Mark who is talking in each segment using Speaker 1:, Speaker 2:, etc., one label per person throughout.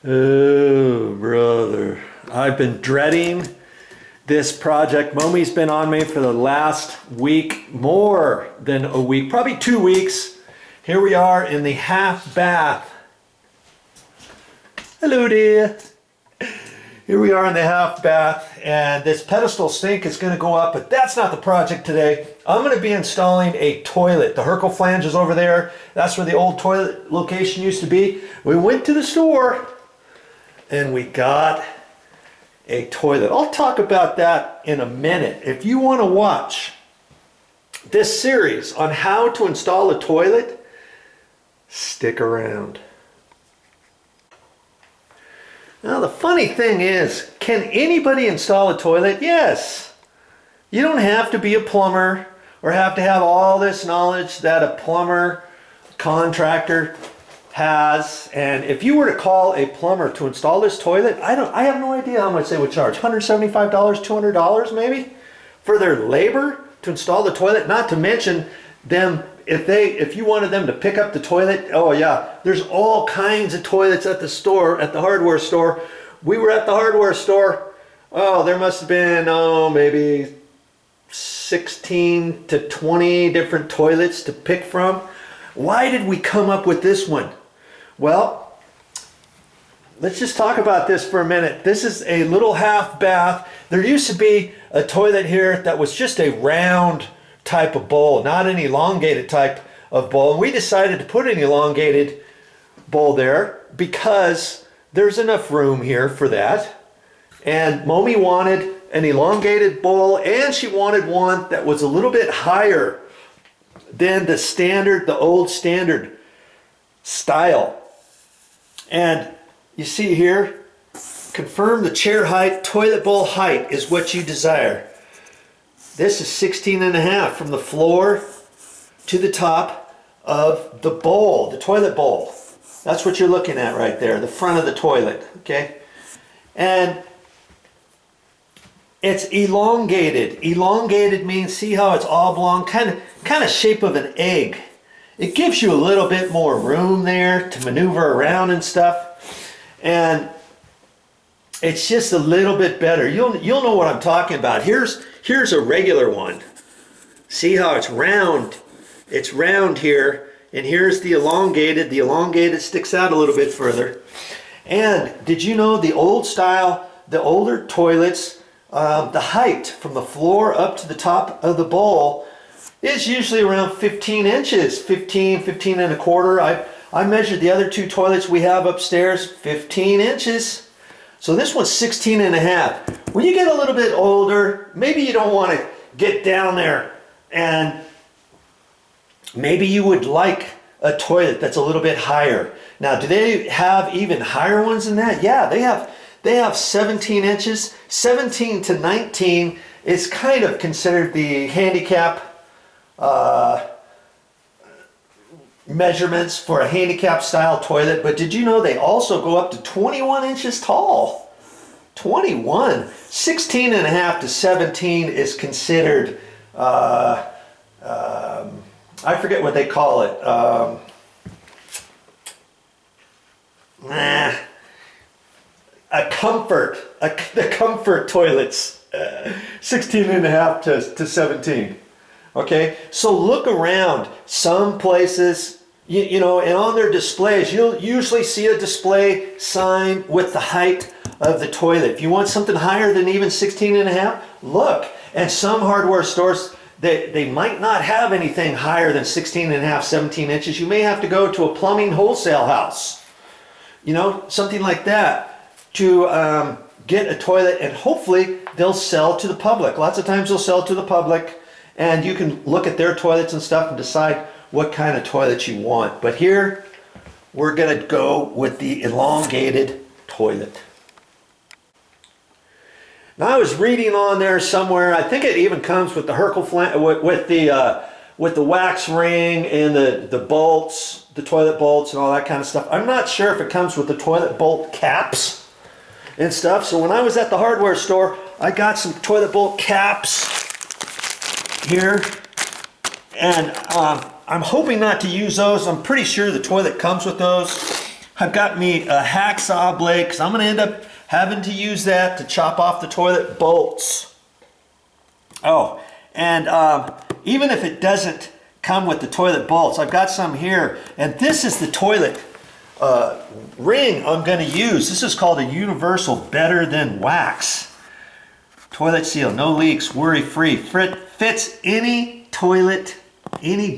Speaker 1: Oh, brother. I've been dreading this project. Momi's been on me for the last week, more than a week, probably 2 weeks. Here we are in the half bath. Hello dear. Here we are in the half bath, and this pedestal sink is going to go up, but that's not the project today. I'm going to be installing a toilet. The Herkel flange is over there. That's where the old toilet location used to be. We went to the store and we got a toilet. I'll talk about that in a minute. If you want to watch this series on how to install a toilet, stick around. Now the funny thing is, can anybody install a toilet? Yes. You don't have to be a plumber or have to have all this knowledge that a plumber contractor has. And if you were to call a plumber to install this toilet, I have no idea how much they would charge. $175, $200 maybe for their labor to install the toilet, not to mention them if you wanted them to pick up the toilet. Oh yeah, there's all kinds of toilets at the store, at the hardware store. We were at the hardware store. Oh, there must have been maybe 16 to 20 different toilets to pick from. Why did we come up with this one? Well, let's just talk about this for a minute. This is a little half bath. There used to be a toilet here that was just a round type of bowl, not an elongated type of bowl. And we decided to put an elongated bowl there because there's enough room here for that. And Momi wanted an elongated bowl, and she wanted one that was a little bit higher than the standard, the old standard style. And you see here, confirm the chair height, toilet bowl height is what you desire. This is 16.5 from the floor to the top of the bowl, the toilet bowl. That's what you're looking at right there, the front of the toilet, okay? And it's elongated. Elongated means, see how it's oblong, kind of shape of an egg. It gives you a little bit more room there to maneuver around and stuff. And it's just a little bit better. You'll know what I'm talking about. Here's a regular one. See how it's round? It's round here, and here's the elongated. The elongated sticks out a little bit further. And did you know the old style, the older toilets, the height from the floor up to the top of the bowl is usually around 15 inches, 15 and a quarter. I measured the other two toilets we have upstairs, 15 inches. So this one's 16.5. When you get a little bit older, maybe you don't want to get down there, and maybe you would like a toilet that's a little bit higher. Now, do they have even higher ones than that? Yeah, they have 17 inches. 17 to 19 is kind of considered the handicap measurements for a handicap style toilet. But did you know they also go up to 21 inches tall? 21. 16.5 to 17 is considered, I forget what they call it. The comfort toilets. 16.5 to 17. Okay, so look around. Some places, you know, and on their displays, you'll usually see a display sign with the height of the toilet. If you want something higher than even 16.5, look. And some hardware stores, they might not have anything higher than 16.5, 17 inches. You may have to go to a plumbing wholesale house, you know, something like that, to get a toilet, and hopefully they'll sell to the public. Lots of times they'll sell to the public, and you can look at their toilets and stuff and decide what kind of toilet you want. But here, we're gonna go with the elongated toilet. Now, I was reading on there somewhere, I think it even comes with the Herkel flange, with the wax ring and the bolts, the toilet bolts and all that kind of stuff. I'm not sure if it comes with the toilet bolt caps and stuff. So when I was at the hardware store, I got some toilet bolt caps here, and I'm hoping not to use those. I'm pretty sure the toilet comes with those. I've got me a hacksaw blade because I'm going to end up having to use that to chop off the toilet bolts. Oh, and even if it doesn't come with the toilet bolts, I've got some here, and this is the toilet ring I'm going to use. This is called a universal better than wax. Toilet seal, no leaks, worry-free. Fits any toilet, any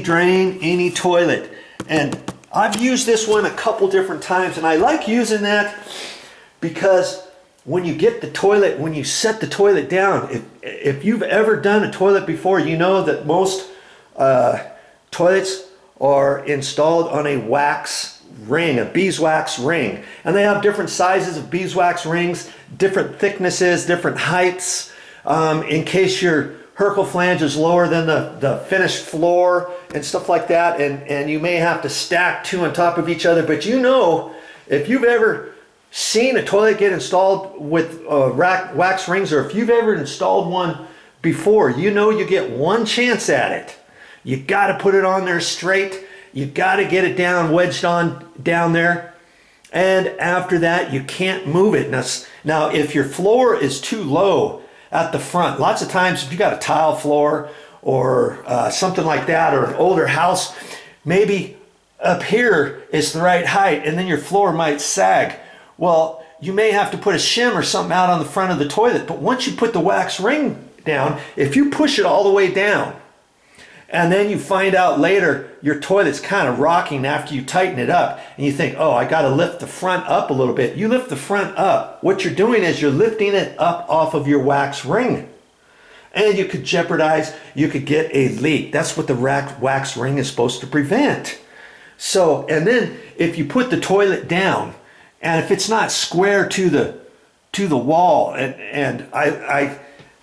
Speaker 1: drain, any toilet. And I've used this one a couple different times, and I like using that because when you get the toilet, when you set the toilet down, if you've ever done a toilet before, you know that most toilets are installed on a wax ring, a beeswax ring. And they have different sizes of beeswax rings, different thicknesses, different heights, in case your Hercle flange is lower than the finished floor and stuff like that, and you may have to stack two on top of each other. But you know, if you've ever seen a toilet get installed with wax rings, or if you've ever installed one before, you know you get one chance at it. You got to put it on there straight. You got to get it down, wedged on down there, and after that you can't move it. Now if your floor is too low at the front, lots of times if you got a tile floor or something like that, or an older house, maybe up here is the right height and then your floor might sag. Well, you may have to put a shim or something out on the front of the toilet. But once you put the wax ring down, if you push it all the way down and then you find out later your toilet's kind of rocking after you tighten it up, and you think, oh, I got to lift the front up a little bit. You lift the front up. What you're doing is you're lifting it up off of your wax ring. And you could jeopardize, you could get a leak. That's what the wax ring is supposed to prevent. So, and then if you put the toilet down, and if it's not square to the wall, and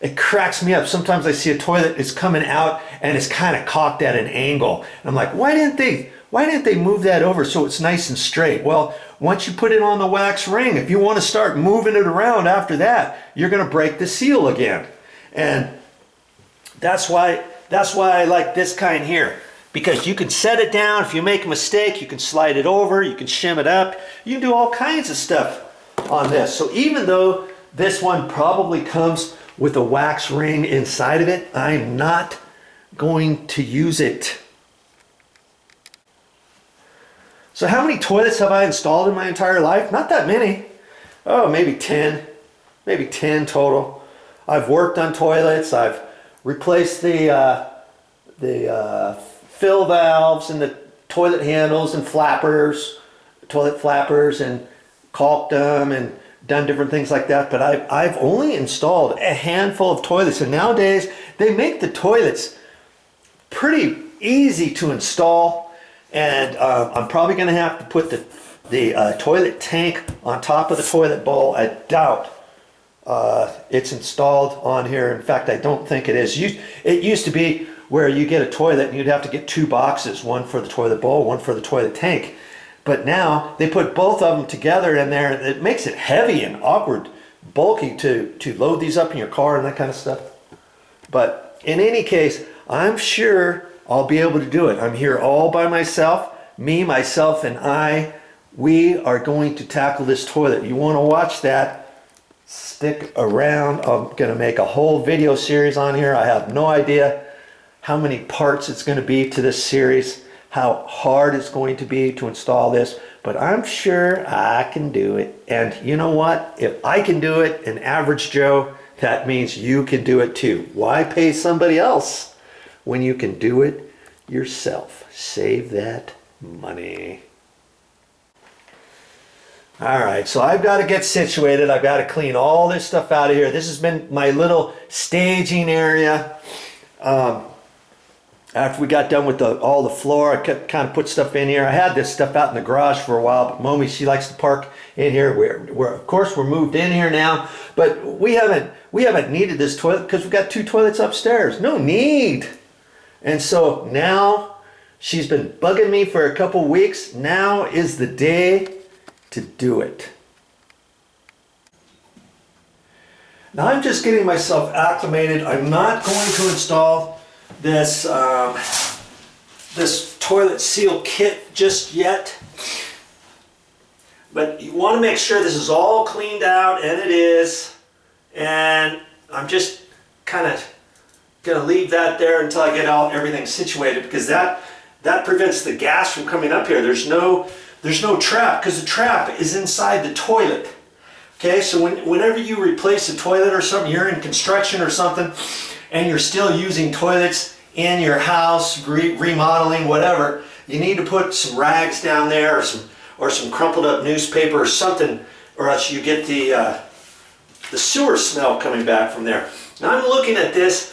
Speaker 1: it cracks me up. Sometimes I see a toilet is coming out and it's kind of cocked at an angle. And I'm like, why didn't they move that over so it's nice and straight? Well, once you put it on the wax ring, if you want to start moving it around after that, you're going to break the seal again. And that's why I like this kind here, because you can set it down. If you make a mistake, you can slide it over, you can shim it up, you can do all kinds of stuff on this. So even though this one probably comes with a wax ring inside of it, I'm not going to use it. So how many toilets have I installed in my entire life? Not that many. Oh, maybe 10 total. I've worked on toilets. I've replaced the fill valves and the toilet handles and flappers, toilet flappers, and caulked them and done different things like that. But I've only installed a handful of toilets, and nowadays they make the toilets pretty easy to install. And I'm probably going to have to put the toilet tank on top of the toilet bowl. I doubt it's installed on here. In fact, I don't think it is. It used to be where you get a toilet and you'd have to get two boxes, one for the toilet bowl, one for the toilet tank. But now they put both of them together in there. It makes it heavy and awkward, bulky to load these up in your car and that kind of stuff. But in any case, I'm sure I'll be able to do it. I'm here all by myself. Me, myself, and I. We are going to tackle this toilet. You want to watch that? Stick around. I'm going to make a whole video series on here. I have no idea how many parts it's going to be to this series, how hard it's going to be to install this, but I'm sure I can do it. And you know what? If I can do it, an average Joe, that means you can do it too. Why pay somebody else when you can do it yourself? Save that money. All right, so I've got to get situated. I've got to clean all this stuff out of here. This has been my little staging area. After we got done with all the floor, I kind of put stuff in here. I had this stuff out in the garage for a while, but Momi, she likes to park in here. We're of course we're moved in here now, but we haven't needed this toilet because we've got two toilets upstairs. No need. And so now she's been bugging me for a couple weeks. Now is the day to do it. Now I'm just getting myself acclimated. I'm not going to install this this toilet seal kit just yet. But you want to make sure this is all cleaned out, and it is. And I'm just kind of going to leave that there until I get everything situated, because that prevents the gas from coming up here. There's no trap, because the trap is inside the toilet. Okay, so whenever you replace a toilet or something, you're in construction or something, and you're still using toilets in your house, remodeling, whatever, you need to put some rags down there, or some crumpled up newspaper or something, or else you get the sewer smell coming back from there. Now I'm looking at this,